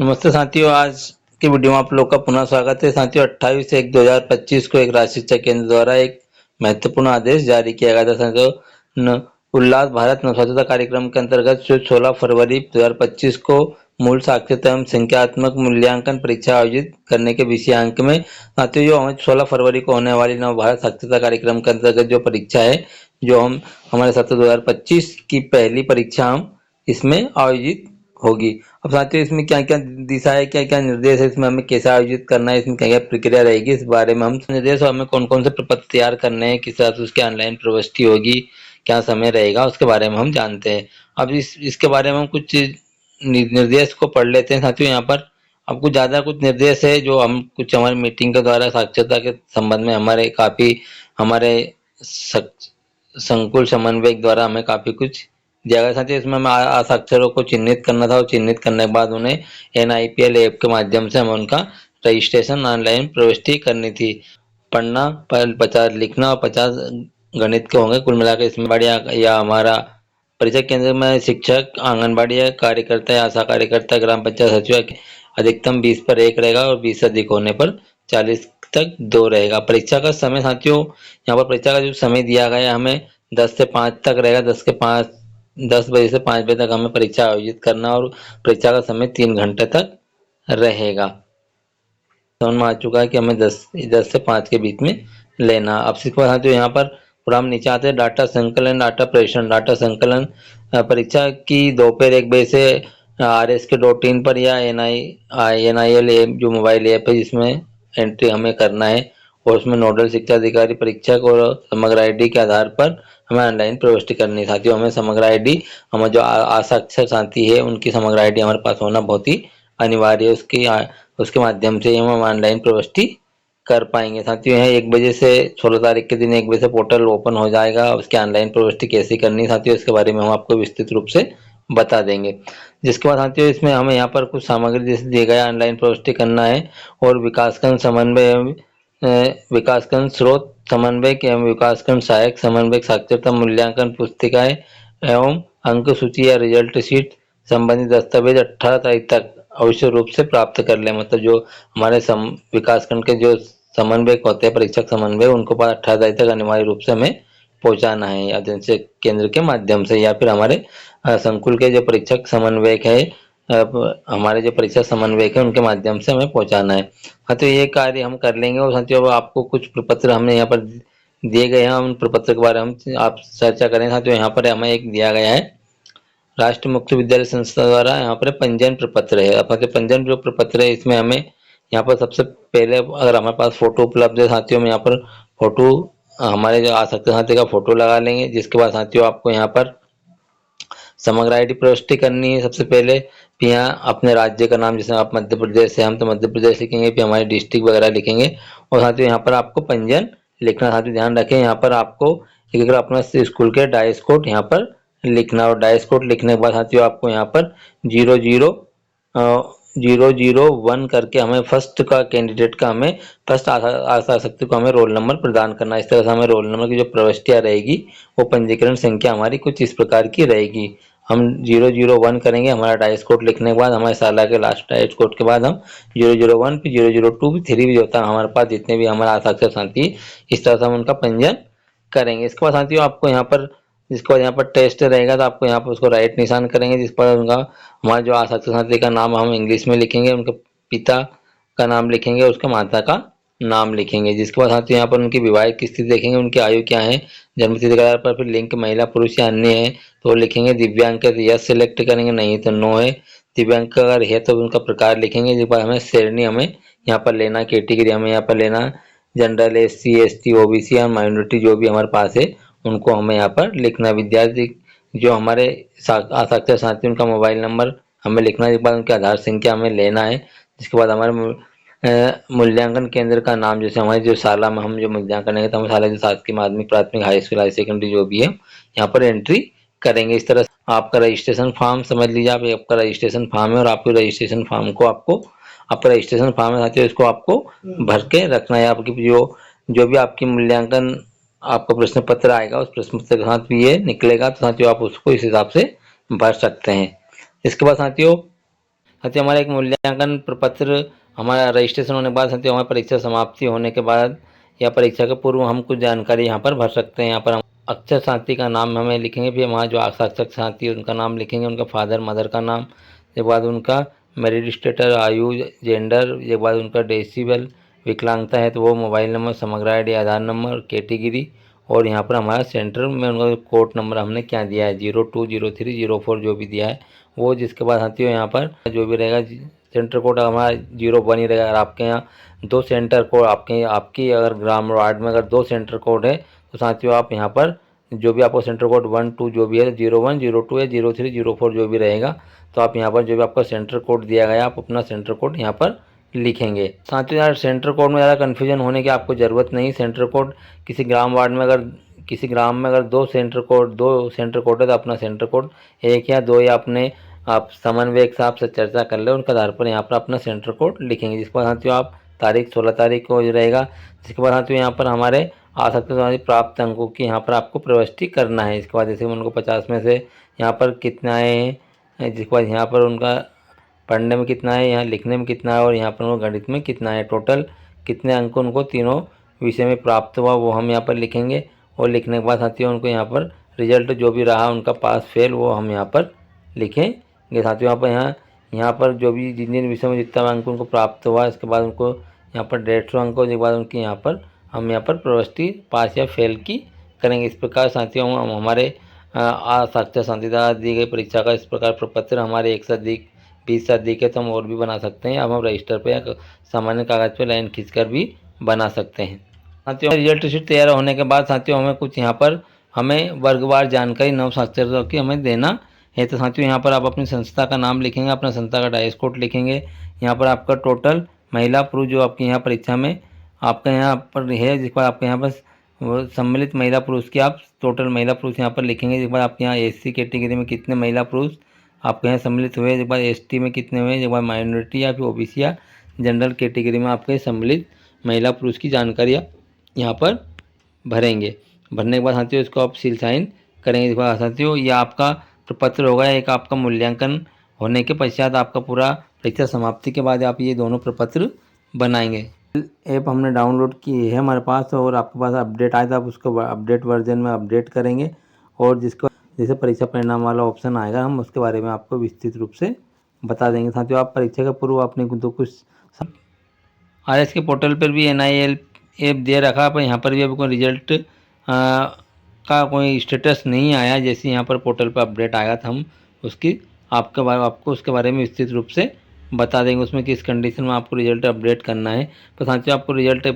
नमस्ते साथियों, आज की वीडियो में आप लोग का पुनः स्वागत है। साथियों, 28/1/2025 को एक राज्य शिक्षा केंद्र द्वारा एक महत्वपूर्ण आदेश जारी किया गया था। साथियों, उल्लास भारत नवसाक्षरता कार्यक्रम के अंतर्गत जो 16 फरवरी 2025 को मूल साक्षरता एवं संख्यात्मक मूल्यांकन परीक्षा आयोजित करने के विषयांक में साथियों, जो हमें 16 फरवरी को होने वाली नव भारत साक्षरता कार्यक्रम के अंतर्गत जो परीक्षा है, जो हम हमारे सत्र 2025 की पहली परीक्षा हम इसमें आयोजित होगी। अब साथियों, इसमें क्या क्या दिशा है, क्या क्या निर्देश है, इसमें हमें कैसे आयोजित करना है, इसमें क्या क्या प्रक्रिया रहेगी, इस बारे में हम निर्देश और हमें कौन कौन से प्रपत्र तैयार करने हैं, किस तरह से उसकी ऑनलाइन प्रविष्टि होगी, क्या समय रहेगा, उसके बारे में हम जानते हैं। अब इसके बारे में हम कुछ निर्देश को पढ़ लेते हैं। साथियों, यहाँ पर अब कुछ ज़्यादा कुछ निर्देश है जो हम कुछ हमारी मीटिंग के द्वारा साक्षरता के संबंध में हमारे संकुल समन्वयक द्वारा हमें काफ़ी कुछ दिया गया। साथियों, इसमें हमें अक्षरों को चिन्हित करना था और चिन्हित करने के बाद उन्हें NIPL ऐप के माध्यम से हमें उनका रजिस्ट्रेशन ऑनलाइन प्रविष्टि करनी थी। पढ़ना 50, लिखना और 50 गणित के होंगे। कुल मिलाकर इसमें बढ़िया या हमारा परीक्षा केंद्र में शिक्षक, आंगनबाड़ी कार्यकर्ता या आशा कार्यकर्ता, ग्राम पंचायत सचिव अधिकतम 20 पर 1 रहेगा और 20 से अधिक होने पर 40 तक 2 रहेगा। परीक्षा का समय साथियों, यहाँ पर परीक्षा का जो समय दिया गया है हमें 10 से 5 तक रहेगा। 10 बजे से 5 बजे तक हमें परीक्षा आयोजित करना और परीक्षा का समय 3 घंटे तक रहेगा। समझ में आ चुका है कि हमें 10 से 5 के बीच में लेना। अब सीखो साथियों, यहाँ पर थोड़ा हम नीचे आते हैं। डाटा संकलन, डाटा प्रेषण। डाटा संकलन परीक्षा की दोपहर 1 बजे से RSK.in पर या NIL ऐप जो मोबाइल ऐप है जिसमें एंट्री हमें करना है और उसमें नोडल शिक्षा अधिकारी, परीक्षक और समग्र ID के आधार पर हमें ऑनलाइन प्रविष्टि करनी है। साथियों, हमें समग्र ID, हमारे जो आसाक्षर साथी है उनकी समग्र ID हमारे पास होना बहुत ही अनिवार्य है। उसके माध्यम से हम ऑनलाइन प्रविष्टि कर पाएंगे। साथियों, यह 1 बजे से 16 तारीख के दिन 1 बजे से पोर्टल ओपन हो जाएगा। उसकी ऑनलाइन प्रविष्टि कैसे करनी है साथियों, इसके बारे में हम आपको विस्तृत रूप से बता देंगे। जिसके बाद साथियों, इसमें हमें यहाँ पर कुछ सामग्री जैसे दिया गया ऑनलाइन प्रविष्टि करना है और विकासखंड समन्वय, विकासखंड स्रोत समन्वय एवं विकासखंड सहायक समन्वय साक्षरता मूल्यांकन पुस्तिकाएं एवं अंक सूची या रिजल्ट शीट संबंधित दस्तावेज 18 तारीख तक अवश्य रूप से प्राप्त कर लें। मतलब जो हमारे विकासखंड के जो समन्वयक होते हैं, परीक्षक समन्वय, उनको पास 18 तारीख तक अनिवार्य रूप से हमें पहुंचाना है, या जैसे केंद्र के माध्यम से या फिर हमारे संकुल के जो परीक्षक समन्वयक है, हमारे जो परीक्षा समन्वयक है उनके माध्यम से हमें पहुंचाना है। हाँ, तो ये कार्य हम कर लेंगे। और साथियों, अब आपको कुछ प्रपत्र हमने यहाँ पर दिए गए हैं, उन प्रपत्र के बारे में हम आप चर्चा करें। साथियों, यहाँ पर हमें एक दिया गया है राष्ट्रीय मुक्त विद्यालय संस्था द्वारा यहाँ पर पंजीयन प्रपत्र है। अपने पंजीयन जो प्रपत्र है, इसमें हमें यहाँ पर सबसे पहले अगर हमारे पास फोटो उपलब्ध है साथियों, में यहाँ पर फोटो हमारे जो आसक्ति साथी का फोटो लगा लेंगे। जिसके बाद साथियों, आपको यहाँ पर समग्र ID प्रविष्टि करनी है। सबसे पहले यहाँ अपने राज्य का नाम, जैसे आप मध्य प्रदेश से, हम तो मध्य प्रदेश लिखेंगे, फिर हमारे डिस्ट्रिक्ट वगैरह लिखेंगे। और साथियों, यहाँ पर आपको पंजीयन लिखना। साथियों, ध्यान रखें, यहाँ पर आपको एक अपना स्कूल के डाइस कोड यहाँ पर लिखना। और डाइस कोड लिखने के बाद साथियों, आपको यहाँ पर 001 करके हमें फर्स्ट का कैंडिडेट का हमें फर्स्ट आशक्ति को हमें रोल नंबर प्रदान करना। इस तरह से हमें रोल नंबर की जो प्रविष्टियाँ रहेगी वो पंजीकरण संख्या हमारी कुछ इस प्रकार की रहेगी। हम 001 करेंगे, हमारा डाइस कोड लिखने के बाद हमारे साला के लास्ट डाइस कोड के बाद हम 001 फिर 002 फिर 3 भी होता है हमारे पास, जितने भी हमारे आसाक्षर साथी, इस तरह से हम उनका पंजीयन करेंगे। इसके बाद साथियों, आपको यहाँ पर जिसके बाद यहाँ पर टेस्ट रहेगा तो आपको यहाँ पर उसको राइट निशान करेंगे। जिस पर उनका हमारा जो आसाक्षर साथी का नाम हम इंग्लिश में लिखेंगे, उनके पिता का नाम लिखेंगे, उसके माता का नाम लिखेंगे। जिसके बाद साथियों, यहाँ पर उनकी विवाहित की स्थिति देखेंगे, उनकी आयु क्या है, जन्मतिथि के आधार पर फिर लिंग महिला पुरुष या अन्य है तो लिखेंगे। दिव्यांग है तो यस सिलेक्ट करेंगे, नहीं तो नो है। दिव्यांग अगर है तो उनका प्रकार लिखेंगे। जिसके बाद हमें श्रेणी हमें यहाँ पर लेना, कैटेगरी हमें यहाँ पर लेना, जनरल, SC ST OBC या माइनॉरिटी जो भी हमारे पास है उनको हमें यहाँ पर लिखना। विद्यार्थी जो हमारे आसाक्षर साथी, उनका मोबाइल नंबर हमें लिखना। जिसके बाद उनकी आधार संख्या हमें लेना है। जिसके बाद हमारे मूल्यांकन केंद्र का नाम, जैसे हमारे जो शाला में हम जो मूल्यांकन करेंगे तो हम शाला जो शासकीय माध्यमिक, प्राथमिक, हाई स्कूल, हाई सेकेंडरी जो भी है यहाँ पर एंट्री करेंगे। इस तरह से आपका रजिस्ट्रेशन फॉर्म समझ लीजिए, आप आपका रजिस्ट्रेशन फॉर्म है और आपके रजिस्ट्रेशन फॉर्म को आपका रजिस्ट्रेशन फॉर्म है साथियों, इसको आपको भर के रखना है। आपकी जो भी आपकी मूल्यांकन आपका प्रश्न पत्र आएगा, उस प्रश्न पत्र के साथ भी ये निकलेगा, तो साथियों आप उसको इस हिसाब से भर सकते हैं। इसके बाद साथियों, साथियों हमारा एक मूल्यांकन प्रपत्र हमारा रजिस्ट्रेशन होने के बाद साथियों हमारी परीक्षा समाप्ति होने के बाद या परीक्षा के पूर्व हम कुछ जानकारी यहाँ पर भर सकते हैं। यहाँ पर हम अक्षर साथी का नाम हमें लिखेंगे, फिर वहाँ जो साक्षर साथी है उनका नाम लिखेंगे, उनका फादर मदर का नाम, उसके बाद उनका मैरिड स्टेटस, आयु, जेंडर, उसके बाद उनका डेसिबल, विकलांगता है तो वो, मोबाइल नंबर, समग्र आईडी, आधार नंबर, कैटेगरी, और यहाँ पर हमारा सेंटर में उनका कोड नंबर हमने क्या दिया है 02, 03, 04 जो भी दिया है वो। जिसके बाद साथियों यहाँ पर जो भी रहेगा सेंटर कोड हमारा 01 ही रहेगा। अगर आपके यहाँ 2 सेंटर कोड आपकी अगर ग्राम वार्ड में अगर 2 सेंटर कोड है तो साथियों आप यहाँ पर जो भी आपको सेंटर कोड 1, 2 जो भी है 01, 02 या 03, 04 जो भी रहेगा तो आप यहाँ पर जो भी आपका सेंटर कोड दिया गया आप अपना सेंटर कोड यहाँ पर लिखेंगे। साथियों यार सेंटर कोड में ज़्यादा कन्फ्यूजन होने की आपको ज़रूरत नहीं। सेंटर कोड किसी ग्राम वार्ड में अगर किसी ग्राम में अगर 2 सेंटर कोड है तो अपना सेंटर कोड 1 या 2 या अपने आप समन्वयक साहब से चर्चा कर ले, उनके आधार पर यहाँ पर अपना सेंटर कोड लिखेंगे। जिसके बाद साथियों आप तारीख 16 तारीख को रहेगा। जिसके बाद साथियों यहाँ पर हमारे आ सकते हैं प्राप्त अंकों की यहाँ पर आपको प्रविष्टि करना है। इसके बाद जैसे उनको 50 में से यहाँ पर कितने आए हैं, जिसके बाद यहाँ पर उनका पढ़ने में कितना है, यहाँ लिखने में कितना है और यहाँ पर उनको गणित में कितना है, टोटल कितने अंक उनको तीनों विषय में प्राप्त हुआ वो हम यहाँ पर लिखेंगे। और लिखने के बाद साथियों उनको यहाँ पर रिजल्ट जो भी रहा उनका पास फेल वो हम यहाँ पर लिखेंगे। साथियों यहाँ पर जो भी जिन जिन विषयों में जितना अंक उनको प्राप्त हुआ इसके बाद उनको यहाँ पर 150 अंक के बाद उनकी यहाँ पर हम यहाँ पर प्रविष्टि पास या फेल की करेंगे। इस प्रकार साथियों हम हमारे साक्षर शांति द्वारा दी गई परीक्षा का इस प्रकार प्रपत्र हमारे 1 से अधिक 20 से अधिक है तो हम और भी बना सकते हैं। अब हम रजिस्टर पे या सामान्य कागज़ पे लाइन खींचकर भी बना सकते हैं। साथियों रिजल्ट शीट तैयार होने के बाद साथियों हमें कुछ यहाँ पर हमें वर्गवार जानकारी नव साक्षरता की हमें देना है। तो साथियों यहाँ पर आप अपनी संस्था का नाम लिखेंगे, अपना संस्था का डाइस कोड लिखेंगे, यहाँ पर आपका टोटल महिला पुरुष जो आपकी यहाँ परीक्षा में आपका यहाँ पर है जिस पर आपके यहाँ पर सम्मिलित महिला पुरुष की आप टोटल महिला पुरुष यहाँ पर लिखेंगे। जिस पर आपके यहाँ SC कैटेगरी में कितने महिला पुरुष आपके यहाँ सम्मिलित हुए, जिस पर ST में कितने हुए, जिस पर माइनॉरिटी या फिर OBC या जनरल कैटेगरी में आपके सम्मिलित महिला पुरुष की जानकारी यहाँ पर भरेंगे। भरने के बाद साथियों इसको आप सील साइन करेंगे। इस बार साथियों ये आपका प्रपत्र होगा, एक आपका मूल्यांकन होने के पश्चात आपका पूरा परीक्षा समाप्ति के बाद आप ये दोनों प्रपत्र बनाएंगे। ऐप हमने डाउनलोड की है हमारे पास और आपके पास अपडेट आए तो आप उसको अपडेट वर्जन में अपडेट करेंगे और जिसको जैसे परीक्षा परिणाम वाला ऑप्शन आएगा हम उसके बारे में आपको विस्तृत रूप से बता देंगे। साथियों आप परीक्षा के पूर्व अपने तो कुछ RS के पोर्टल पर भी NIL ऐप दे रखा पर यहाँ पर भी अभी कोई रिजल्ट का कोई स्टेटस नहीं आया। जैसे यहाँ पर पोर्टल पर अपडेट आया था हम उसकी आपको उसके बारे में विस्तृत रूप से बता देंगे उसमें किस कंडीशन में आपको रिजल्ट अपडेट करना है। तो साथियों आपको रिजल्ट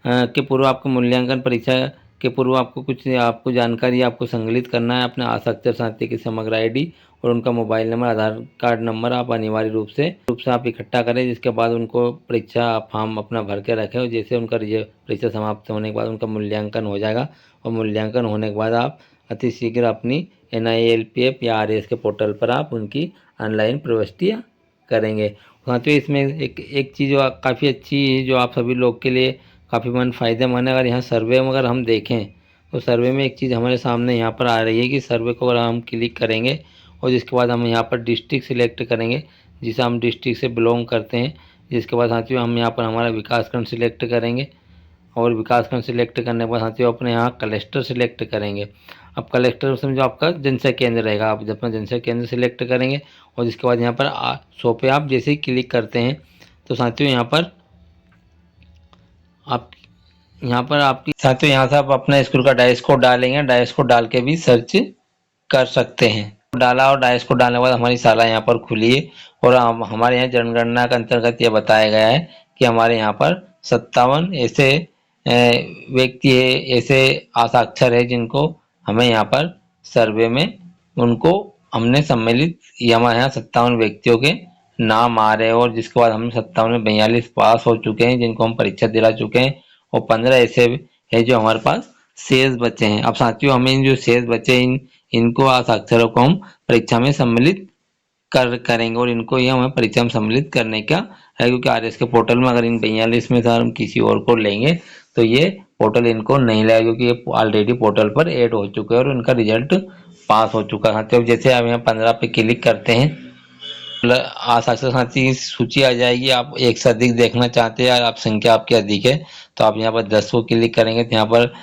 के पूर्व आपको मूल्यांकन परीक्षा के पूर्व आपको जानकारी आपको संकलित करना है। अपने साक्षर साथी की समग्र ID और उनका मोबाइल नंबर, आधार कार्ड नंबर आप अनिवार्य रूप से आप इकट्ठा करें। जिसके बाद उनको परीक्षा फॉर्म अपना भर के रखें और जैसे उनका परीक्षा समाप्त होने के बाद उनका मूल्यांकन हो जाएगा और मूल्यांकन होने के बाद आप अति शीघ्र अपनी NILPF या RS के पोर्टल पर आप उनकी ऑनलाइन प्रविष्टियाँ करेंगे। साथियों इसमें एक चीज़ जो काफ़ी अच्छी है जो आप सभी लोग के लिए काफ़ी फ़ायदेमंद है। अगर यहाँ सर्वे में अगर हम देखें तो सर्वे में एक चीज़ हमारे सामने यहाँ पर आ रही है कि सर्वे को अगर हम क्लिक करेंगे और जिसके बाद हम यहाँ पर डिस्ट्रिक्ट सिलेक्ट करेंगे जिसे हम डिस्ट्रिक्ट से बिलोंग करते हैं। जिसके बाद साथियों हम यहाँ पर हमारा विकासखंड सिलेक्ट करेंगे और विकासखंड सिलेक्ट करने के बाद साथियों अपने यहाँ क्लस्टर सिलेक्ट करेंगे। अब क्लस्टर उसमें जो आपका जनसंख्या केंद्र रहेगा आप जब अपना जनसंख्या केंद्र सिलेक्ट करेंगे और जिसके बाद यहाँ पर 100 पे आप जैसे ही क्लिक करते हैं तो साथियों यहाँ पर आपकी साथियों यहाँ से आप अपना स्कूल का डाइस कोड डालेंगे, डाइस कोड डाल के भी सर्च कर सकते हैं। डाला और डाइस कोड डालने के बाद हमारी शाला यहाँ पर खुली है और हमारे यहाँ जनगणना के अंतर्गत यह बताया गया है कि हमारे यहाँ पर 57 ऐसे व्यक्ति है, ऐसे हस्ताक्षर है जिनको हमें यहाँ पर सर्वे में उनको हमने सम्मिलित हमारे यहाँ 57 व्यक्तियों के नाम आ रहे हैं और जिसके बाद हम 57 में 42 पास हो चुके हैं जिनको हम परीक्षा दिला चुके हैं और 15 ऐसे है जो हमारे पास शेष बचे हैं। अब साथियों हमें इन जो शेष बचे इनको हस्ताक्षरों को हम परीक्षा में सम्मिलित करेंगे और इनको ही हमें परीक्षा में सम्मिलित करने का है क्योंकि RS के पोर्टल में अगर इन 42 में से हम किसी और को लेंगे तो ये पोर्टल इनको नहीं लेगा क्योंकि ये ऑलरेडी पोर्टल पर ऐड हो चुके हैं और उनका रिजल्ट पास हो चुका है। तो जैसे हम यहाँ 15 पे क्लिक करते हैं साक्षर साथी की सूची आ जाएगी। आप एक से अधिक देखना चाहते हैं, आप संख्या आपकी अधिक है, तो आप यहाँ पर 10 को क्लिक करेंगे तो यहाँ पर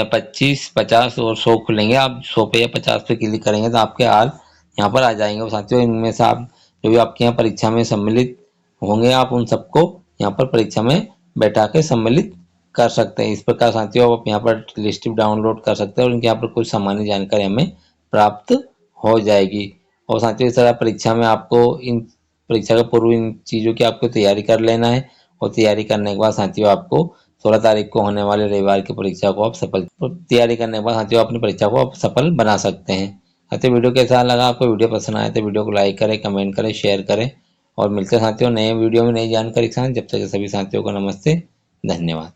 25, 50 और 100 खुलेंगे। आप 100 पे या 50 पे क्लिक करेंगे तो आपके हाल यहाँ पर आ जाएंगे। और साथियों, इनमें से आप जो भी आपके यहाँ परीक्षा में सम्मिलित होंगे, आप उन सबको यहाँ पर परीक्षा में बैठा के सम्मिलित कर सकते हैं। इस प्रकार साथियों, आप यहाँ पर लिस्ट डाउनलोड कर सकते हैं और इनके यहाँ पर कुछ सामान्य जानकारी हमें प्राप्त हो जाएगी। और साथियों, इस तरह परीक्षा में आपको इन परीक्षा के पूर्व इन चीज़ों की आपको तैयारी कर लेना है। और तैयारी करने के बाद साथियों, आपको 16 तारीख को होने वाले रविवार की परीक्षा को आप सफल तैयारी करने के बाद साथियों अपनी परीक्षा को आप सफल बना सकते हैं। साथियों, वीडियो कैसा लगा? आपको वीडियो पसंद आए तो वीडियो को लाइक करें, कमेंट करें, शेयर करें और मिलते हैं साथियों नए वीडियो में नई जानकारी के साथ। जब तक सभी साथियों को नमस्ते, धन्यवाद।